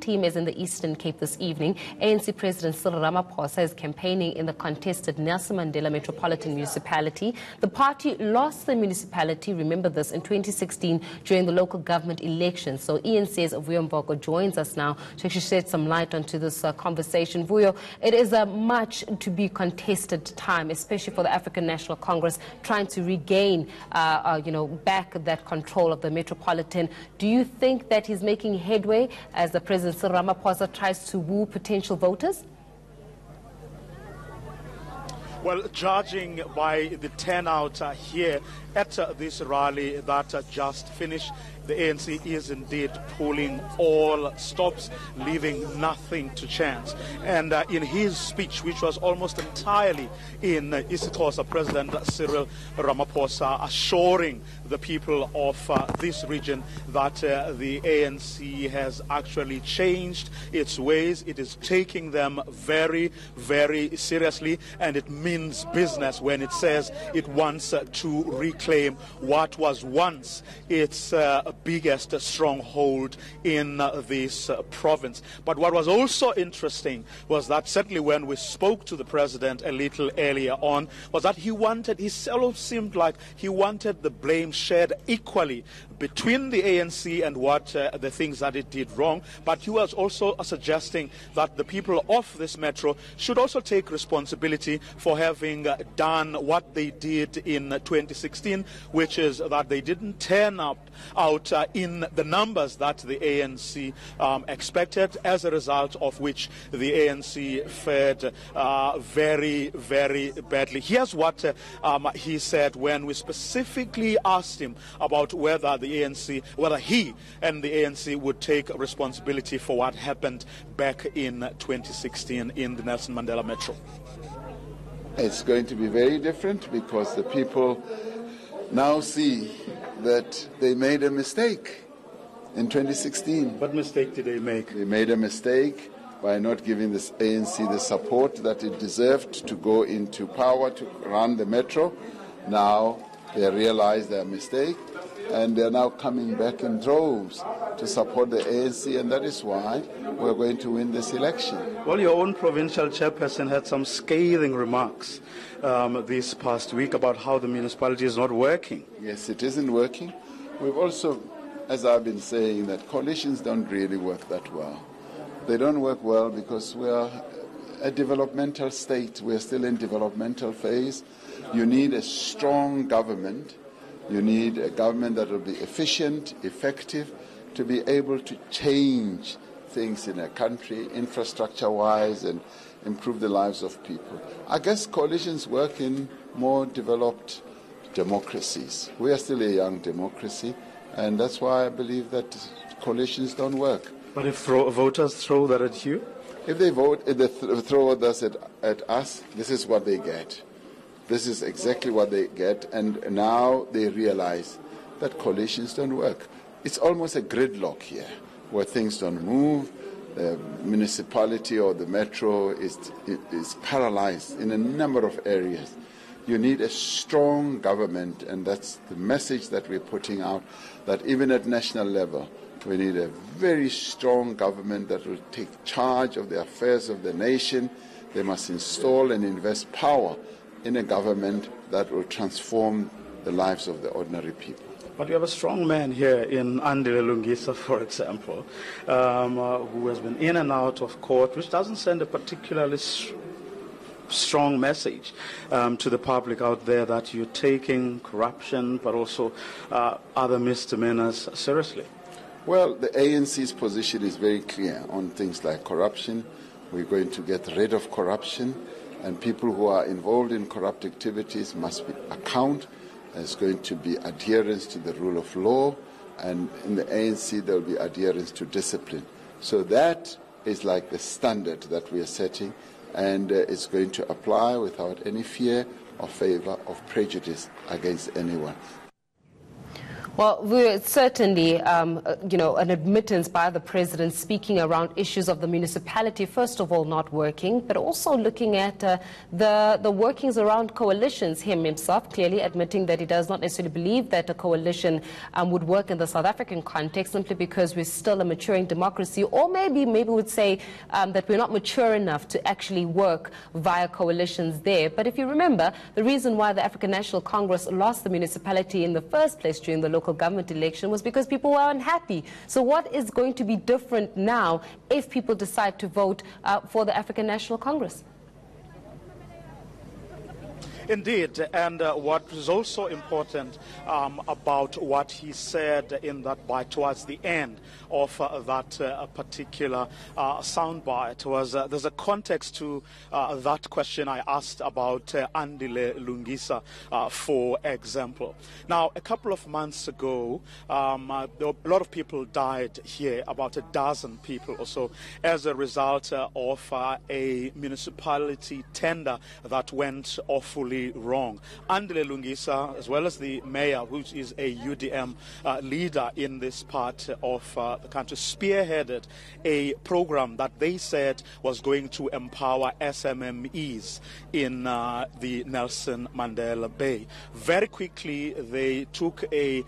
team is in the Eastern Cape this evening. ANC President Cyril Ramaphosa is campaigning in the contested Nelson Mandela Metropolitan Municipality. The party lost the municipality, remember this, in 2016 during the local government elections. So eNCA's Vuyo Mvoko joins us now to actually shed some light onto this conversation. Vuyo, it is a much to be contested time, especially for the African National Congress trying to regain, back that control of the metropolitan. Do you think that he's making headway as the President Cyril Ramaphosa tries to woo potential voters? Well, judging by the turnout here at this rally that just finished, the ANC is indeed pulling all stops, leaving nothing to chance. And in his speech, which was almost entirely in isiXhosa, President Cyril Ramaphosa assuring the people of this region that the ANC has actually changed its ways. It is taking them very, very seriously, and it means business when it says it wants to reclaim what was once its biggest stronghold in this province. But what was also interesting was that certainly when we spoke to the president a little earlier on, was that he seemed like he wanted the blame shared equally between the ANC and what the things that it did wrong. But he was also suggesting that the people of this metro should also take responsibility for having done what they did in 2016, which is that they didn't turn out in the numbers that the ANC expected, as a result of which the ANC fared very, very badly. Here's what he said when we specifically asked him about whether he and the ANC would take responsibility for what happened back in 2016 in the Nelson Mandela Metro. It's going to be very different because the people now see that they made a mistake in 2016. What mistake did they make? They made a mistake by not giving this ANC the support that it deserved to go into power to run the metro. Now they realize their mistake, and they're now coming back in droves to support the ANC, and that is why we're going to win this election. Well, your own provincial chairperson had some scathing remarks this past week about how the municipality is not working. Yes, it isn't working. We've also, as I've been saying, that coalitions don't really work that well. They don't work well because we are a developmental state. We're still in developmental phase. You need a strong government. You need a government that will be efficient, effective, to be able to change things in a country, infrastructure-wise, and improve the lives of people. I guess coalitions work in more developed democracies. We are still a young democracy, and that's why I believe that coalitions don't work. But if voters throw that at you? If they throw this at us, this is what they get. This is exactly what they get, and now they realize that coalitions don't work. It's almost a gridlock here, where things don't move. The municipality or the metro is paralyzed in a number of areas. You need a strong government, and that's the message that we're putting out, that even at national level, we need a very strong government that will take charge of the affairs of the nation. They must install and invest power in a government that will transform the lives of the ordinary people. But you have a strong man here in Andile Lungisa, for example, who has been in and out of court, which doesn't send a particularly strong message to the public out there that you're taking corruption, but also other misdemeanors seriously. Well, the ANC's position is very clear on things like corruption. We're going to get rid of corruption, and people who are involved in corrupt activities must account. There's going to be adherence to the rule of law, and in the ANC there will be adherence to discipline. So that is like the standard that we are setting, and it's going to apply without any fear or favor of prejudice against anyone. Well, it's certainly, an admittance by the president speaking around issues of the municipality, first of all, not working, but also looking at the workings around coalitions. Him himself clearly admitting that he does not necessarily believe that a coalition would work in the South African context, simply because we're still a maturing democracy, or maybe would say that we're not mature enough to actually work via coalitions there. But if you remember, the reason why the African National Congress lost the municipality in the first place during the local government election was because people were unhappy. So what is going to be different now if people decide to vote for the African National Congress? Indeed, and what is also important about what he said in that bite towards the end of that particular soundbite was there's a context to that question I asked about Andile Lungisa, for example. Now, a couple of months ago, a lot of people died here, about a dozen people or so, as a result of a municipality tender that went awfully wrong. Andile Lungisa, as well as the mayor, which is a UDM leader in this part of the country, spearheaded a program that they said was going to empower SMMEs in the Nelson Mandela Bay. Very quickly, they took a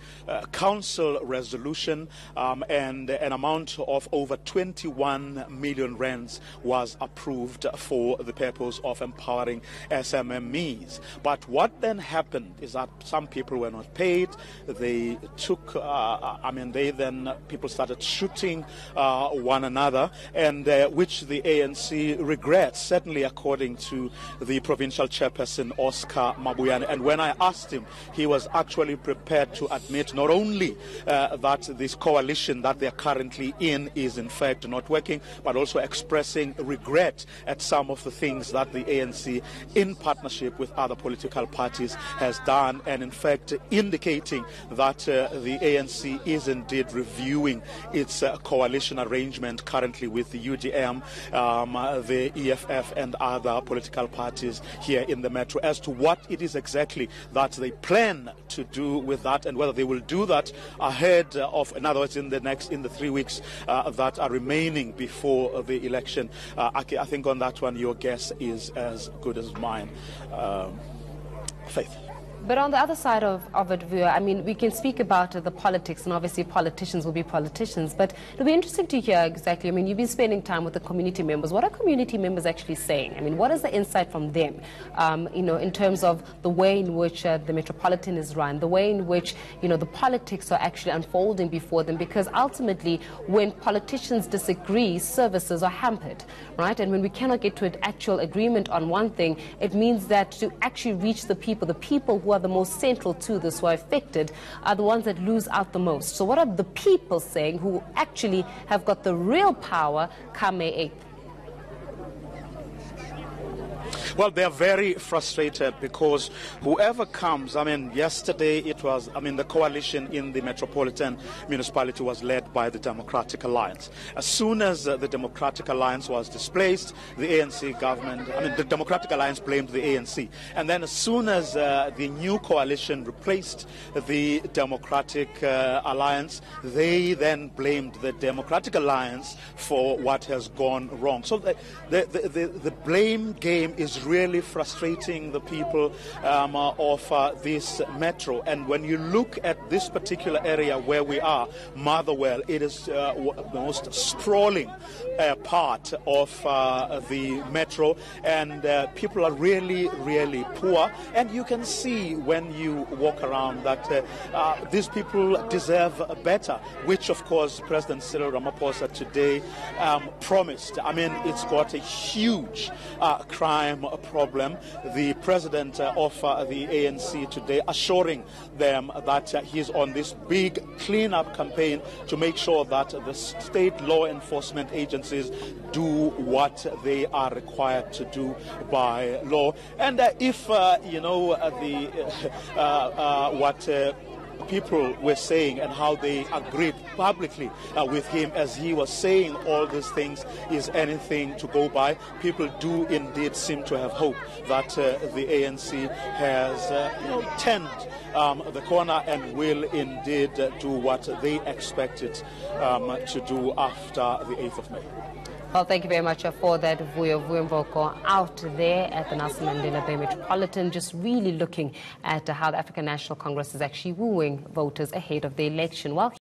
council resolution and an amount of over 21 million rands was approved for the purpose of empowering SMMEs. But what then happened is that some people were not paid. They took, people started shooting one another, and which the ANC regrets, certainly according to the provincial chairperson, Oscar Mabuyane. And when I asked him, he was actually prepared to admit not only that this coalition that they're currently in is in fact not working, but also expressing regret at some of the things that the ANC, in partnership with other political parties, has done, and in fact indicating that the ANC is indeed reviewing its coalition arrangement currently with the UDM, the EFF and other political parties here in the Metro as to what it is exactly that they plan to do with that, and whether they will do that ahead of, in other words, in the 3 weeks that are remaining before the election. I think on that one your guess is as good as mine. Faith. But on the other side of it, Vuyo, I mean, we can speak about the politics, and obviously politicians will be politicians, but it'll be interesting to hear exactly, I mean, you've been spending time with the community members. What are community members actually saying? I mean, what is the insight from them, in terms of the way in which the Metropolitan is run, the way in which, the politics are actually unfolding before them? Because ultimately, when politicians disagree, services are hampered, right? And when we cannot get to an actual agreement on one thing, it means that to actually reach the people who are the most central to this, who are affected, are the ones that lose out the most. So what are the people saying who actually have got the real power come May 8th? Well, they're very frustrated because whoever comes, yesterday it was, the coalition in the Metropolitan Municipality was led by the Democratic Alliance. As soon as the Democratic Alliance was displaced, the ANC government, the Democratic Alliance blamed the ANC. And then as soon as the new coalition replaced the Democratic Alliance, they then blamed the Democratic Alliance for what has gone wrong. So the blame game is really frustrating the people of this metro. And when you look at this particular area where we are, Motherwell, it is the most sprawling part of the metro, and people are really, really poor. And you can see when you walk around that these people deserve better, which of course President Cyril Ramaphosa today promised. It's got a huge crime problem. The president of the ANC today assuring them that he's on this big clean-up campaign to make sure that the state law enforcement agencies do what they are required to do by law. And if people were saying and how they agreed publicly with him as he was saying all these things is anything to go by. People do indeed seem to have hope that the ANC has turned the corner and will indeed do what they expected to do after the 8th of May. Well, thank you very much for that, Vuyo Mvoko, out there at the Nelson Mandela Bay Metropolitan, just really looking at how the African National Congress is actually wooing voters ahead of the election. Well,